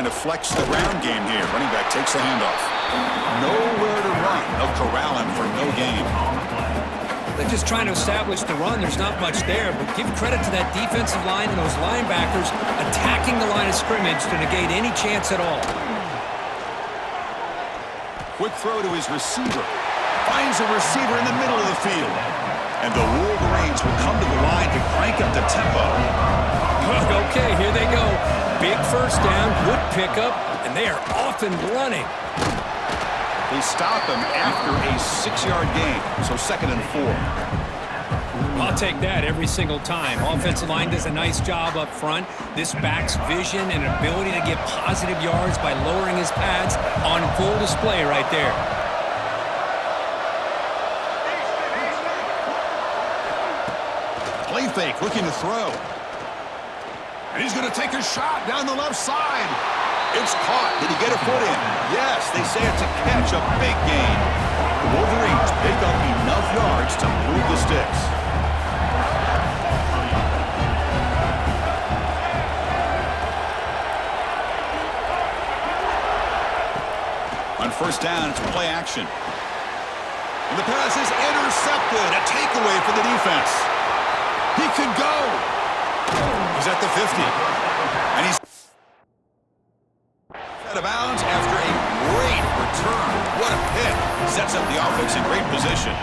trying to flex the ground game here. Running back takes the handoff. Nowhere to run. They'll corral him for no gain. They're just trying to establish the run. There's not much there, but give credit to that defensive line and those linebackers attacking the line of scrimmage to negate any chance at all. Quick throw to his receiver. Finds a receiver in the middle of the field. And the Wolverines will come to the line to crank up the tempo. Okay, here they go. Big first down, good pickup, and they are off and running. They stop him after a 6-yard gain, so 2nd and 4. I'll take that every single time. Offensive line does a nice job up front. This back's vision and ability to get positive yards by lowering his pads on full display right there. Play fake, looking to throw. And he's going to take a shot down the left side. It's caught. Did he get a foot in? Yes, they say it's a catch, a big gain. The Wolverines pick up enough yards to move the sticks. On first down, it's play action. And the pass is intercepted. A takeaway for the defense. He could go. He's at the 50. And he's out of bounds after a great return. What a pick. Sets up the offense in great position.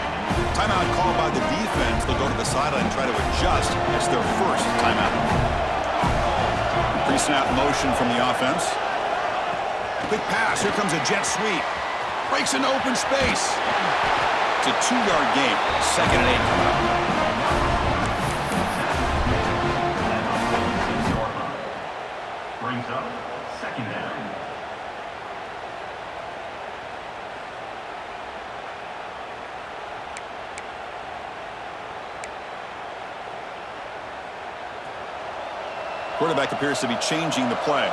Timeout called by the defense. They'll go to the sideline and try to adjust. It's their first timeout. Pre-snap motion from the offense. Quick pass. Here comes a jet sweep. Breaks into open space. It's a 2-yard gain. 2nd and 8 coming up. Brings up 2nd down. Quarterback appears to be changing the play.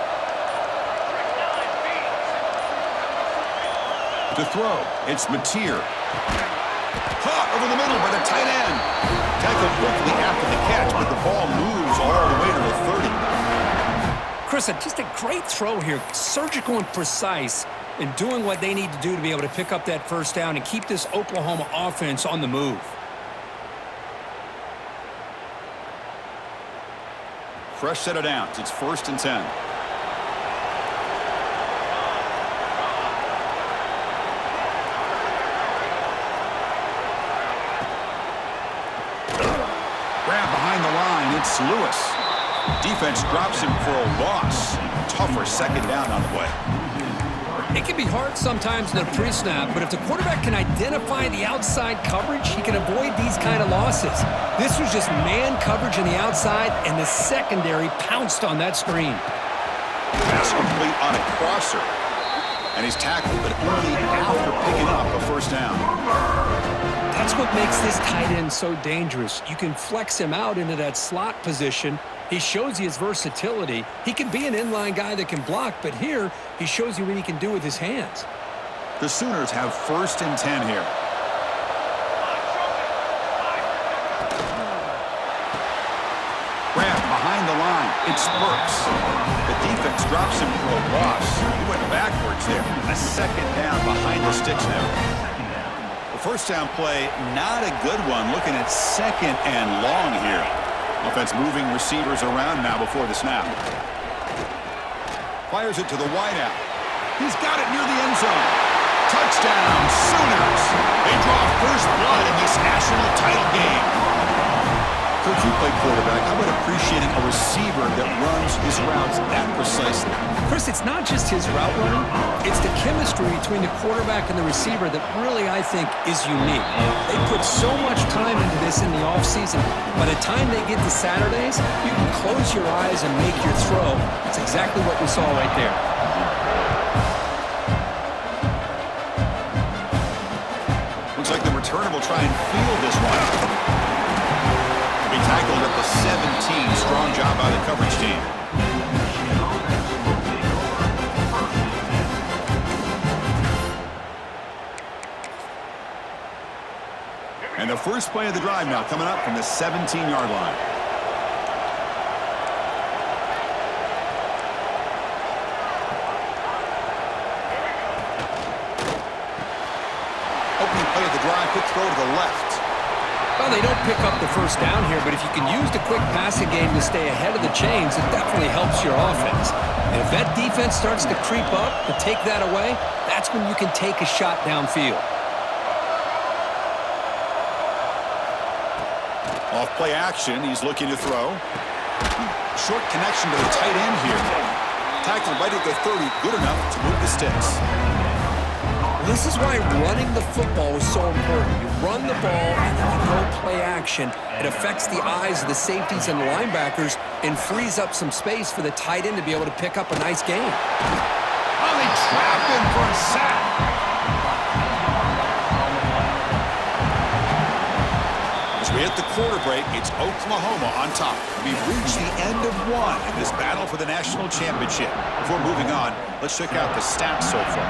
To throw, it's Mateer. Caught over the middle by the tight end. Tackled quickly after the catch, but the ball moves all the way to the 30. Chris, just a great throw here. Surgical and precise in doing what they need to do to be able to pick up that first down and keep this Oklahoma offense on the move. Fresh set of downs. It's 1st and 10. Grab behind the line. It's Lewis. Defense drops him for a loss. Tougher 2nd down on the way. It can be hard sometimes in a pre-snap, but if the quarterback can identify the outside coverage, he can avoid these kind of losses. This was just man coverage on the outside, and the secondary pounced on that screen. Pass complete on a crosser. And he's tackled, but only after picking up a first down. That's what makes this tight end so dangerous. You can flex him out into that slot position. He shows you his versatility. He can be an inline guy that can block, but here he shows you what he can do with his hands. The Sooners have 1st and 10 here. Grab behind the line. It's Burks. The defense drops him for a loss. He went backwards there. A 2nd down behind the sticks now. The first down play, not a good one. Looking at 2nd and long here. Offense moving receivers around now before the snap. Fires it to the wideout. He's got it near the end zone. Touchdown, Sooners. They draw first blood in this national title game. Coach, you play quarterback. How about appreciating a receiver that runs his routes that precisely? Chris, it's not just his route running. It's the chemistry between the quarterback and the receiver that really, I think, is unique. They put so much time into this in the offseason. By the time they get to Saturdays, you can close your eyes and make your throw. That's exactly what we saw right there. Looks like the returner will try and field this one. He tackled at the 17. Strong job by the coverage team. And the first play of the drive now coming up from the 17-yard line. Play the drive, quick throw to the left. Well, they don't pick up the first down here, but if you can use the quick passing game to stay ahead of the chains, it definitely helps your offense. And if that defense starts to creep up to take that away, that's when you can take a shot downfield. Off play action, he's looking to throw. Short connection to the tight end here. Tackle right at the 30, good enough to move the sticks. This is why running the football is so important. You run the ball and then you go play action. It affects the eyes of the safeties and the linebackers and frees up some space for the tight end to be able to pick up a nice gain. Oh, they trapped him for a sack. As we hit the quarter break, it's Oklahoma on top. We've reached the end of one in this battle for the national championship. Before moving on, let's check out the stats so far.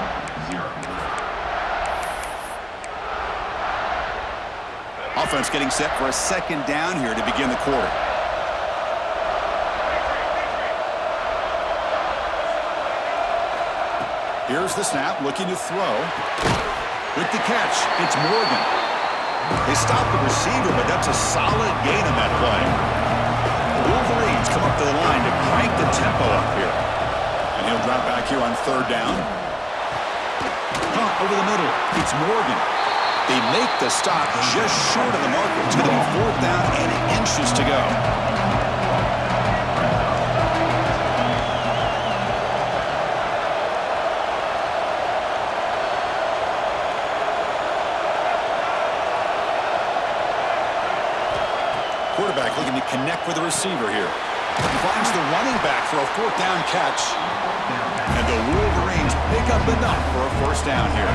Offense getting set for a second down here to begin the quarter. Here's the snap, looking to throw. With the catch, it's Morgan. They stop the receiver, but that's a solid gain on that play. The Wolverines come up to the line to crank the tempo up here. And he'll drop back here on third down. Punt over the middle, it's Morgan. They make the stop just short of the marker. It's going to be fourth down and inches to go. Quarterback looking to connect with the receiver here. He finds the running back for a fourth down catch. And the Wolverines pick up enough for a first down here.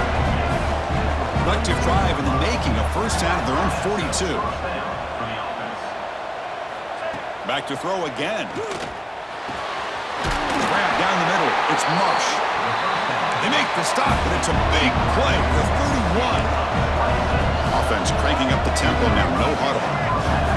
Productive drive in the making, a first down of their own 42. Back to throw again. Grab down the middle. It's Marsh. They make the stop, but it's a big play for 31. Offense cranking up the tempo now. No huddle.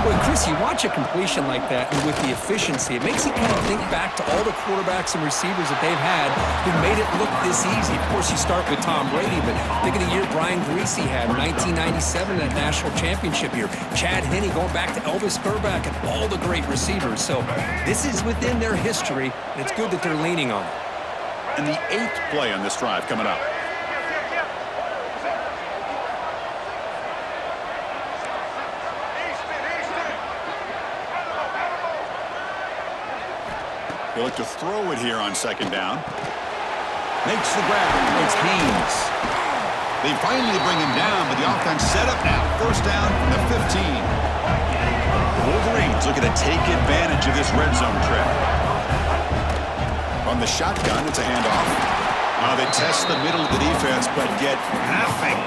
Well, Chris, you watch a completion like that, and with the efficiency, it makes you kind of think back to all the quarterbacks and receivers that they've had who made it look this easy. Of course, you start with Tom Brady, but think of the year Brian Griese had, 1997, that national championship year. Chad Henne going back to Elvis Grbac and all the great receivers. So this is within their history, and it's good that they're leaning on it. And the 8th play on this drive coming up. They look to throw it here on second down. Makes the grab. It's Haynes. They finally bring him down, but the offense set up now. First down from the 15. The Wolverines looking to take advantage of this red zone trap. On the shotgun, it's a handoff. They test the middle of the defense, but get nothing.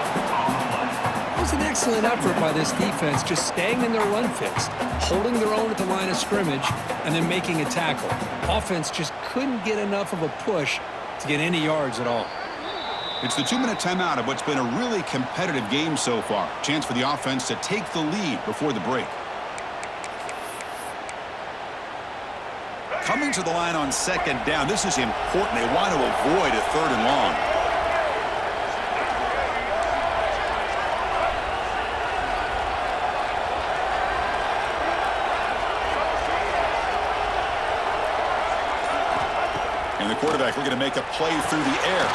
It was an excellent effort by this defense, just staying in their run fix, holding their own at the line of scrimmage, and then making a tackle. Offense just couldn't get enough of a push to get any yards at all. It's the 2-minute timeout of what's been a really competitive game so far. Chance for the offense to take the lead before the break. Coming to the line on second down, this is important. They want to avoid a third and long. And the quarterback looking to make a play through the air.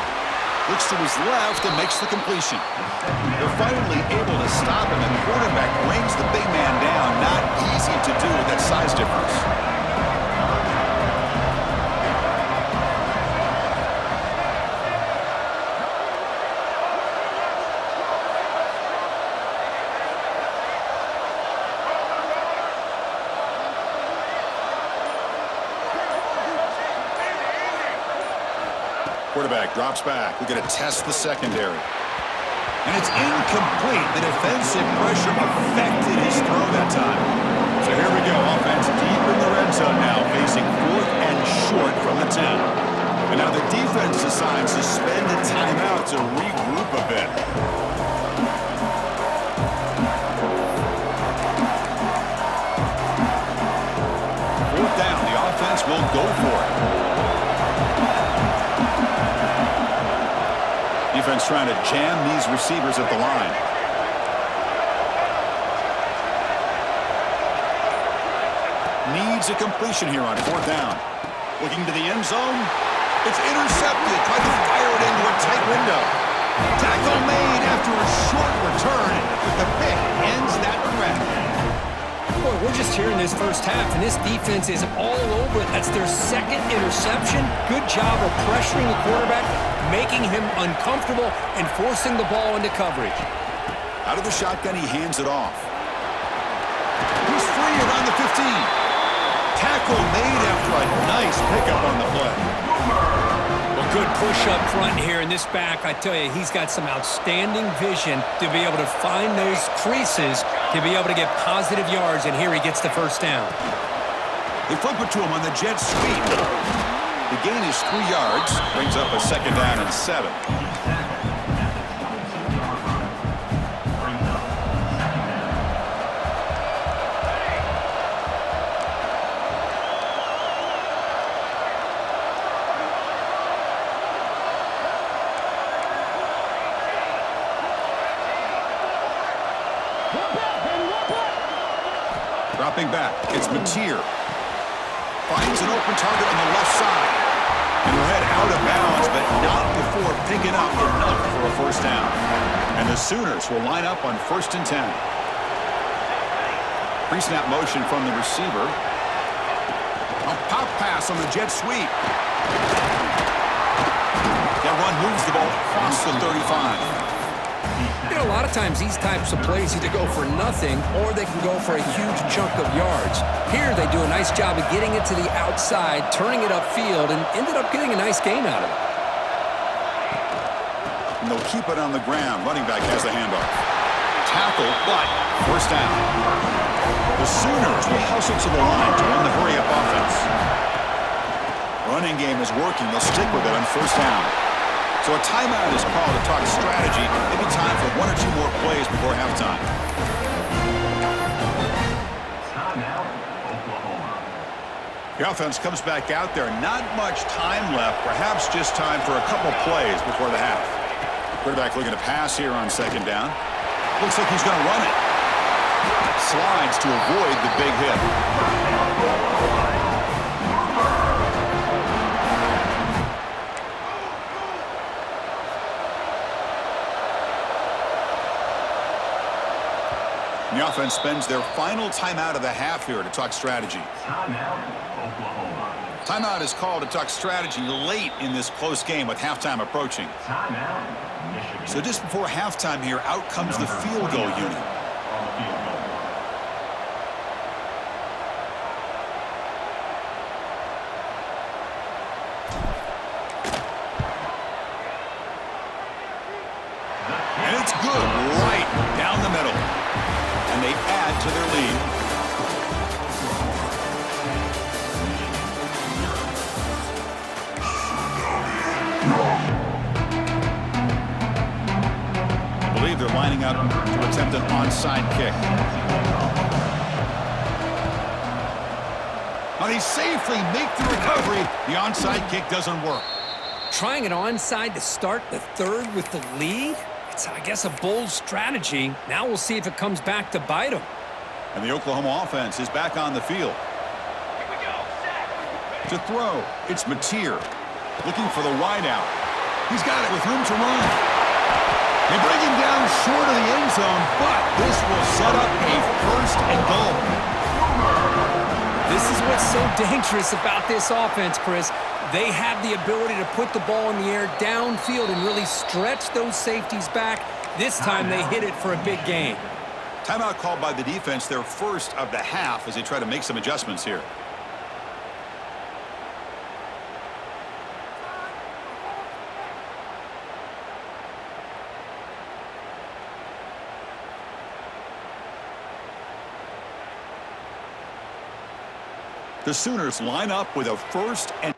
Looks to his left and makes the completion. They're finally able to stop him, and the quarterback brings the big man down. Not easy to do with that size difference. Quarterback drops back. We're going to test the secondary. And it's incomplete. The defensive pressure affected his throw that time. So here we go. Offense deep in the red zone now, facing fourth and short from the 10. And now the defense decides to spend a timeout to regroup a bit. Fourth down. The offense will go for it. Defense trying to jam these receivers at the line. needs a completion here on 4th down. Looking to the end zone. It's intercepted. Tried to fire it into a tight window. Tackle made after a short return, but the pick ends that threat. Boy, we're just here in this first half, and this defense is all over it. That's their second interception. Good job of pressuring the quarterback, making him uncomfortable, and forcing the ball into coverage. Out of the shotgun, he hands it off. He's free around the 15. Tackle made after a nice pickup on the play. Well, good push up front here in this back. I tell you, he's got some outstanding vision to be able to find those creases, to be able to get positive yards, and here he gets the first down. They flip it to him on the jet sweep. The gain is 3 yards, brings up a 2nd down and 7. Dropping back, it's Mateer. Finds an open target on the left side. And will head out of bounds, but not before picking up enough for a first down. And the Sooners will line up on 1st and 10. Pre-snap motion from the receiver. A pop pass on the jet sweep. That run moves the ball across the 35. You know, a lot of times these types of plays either go for nothing or they can go for a huge chunk of yards. Here they do a nice job of getting it to the outside, turning it upfield, and ended up getting a nice gain out of it. And they'll keep it on the ground. Running back has the handoff. Tackle, but first down. The Sooners will hustle to the line to run the hurry-up offense. Running game is working. They'll stick with it on first down. So a timeout is called to talk strategy. Maybe time for 1 or 2 more plays before halftime. Timeout, Oklahoma. The offense comes back out there. Not much time left. Perhaps just time for a couple plays before the half. Quarterback looking to pass here on 2nd down. Looks like he's going to run it. Slides to avoid the big hit. The offense spends their final timeout of the half here to talk strategy. Timeout, Oklahoma. Timeout is called to talk strategy late in this close game with halftime approaching. Timeout, Michigan. So just before halftime here, out comes the field goal unit. On the field goal. And it's good right down the middle. And they add to their lead. I believe they're lining up to attempt an onside kick. Now they safely make the recovery. The onside kick doesn't work. Trying an onside to start the third with the lead? It's, I guess, a bold strategy. Now we'll see if it comes back to bite them. And the Oklahoma offense is back on the field. To throw, it's Mateer. Looking for the wideout. He's got it with room to run. They bring him down short of the end zone, but this will set up a 1st and goal. This is what's so dangerous about this offense, Chris. They have the ability to put the ball in the air downfield and really stretch those safeties back. This time they hit it for a big gain. Timeout called by the defense, their first of the half as they try to make some adjustments here. The Sooners line up with a 1st and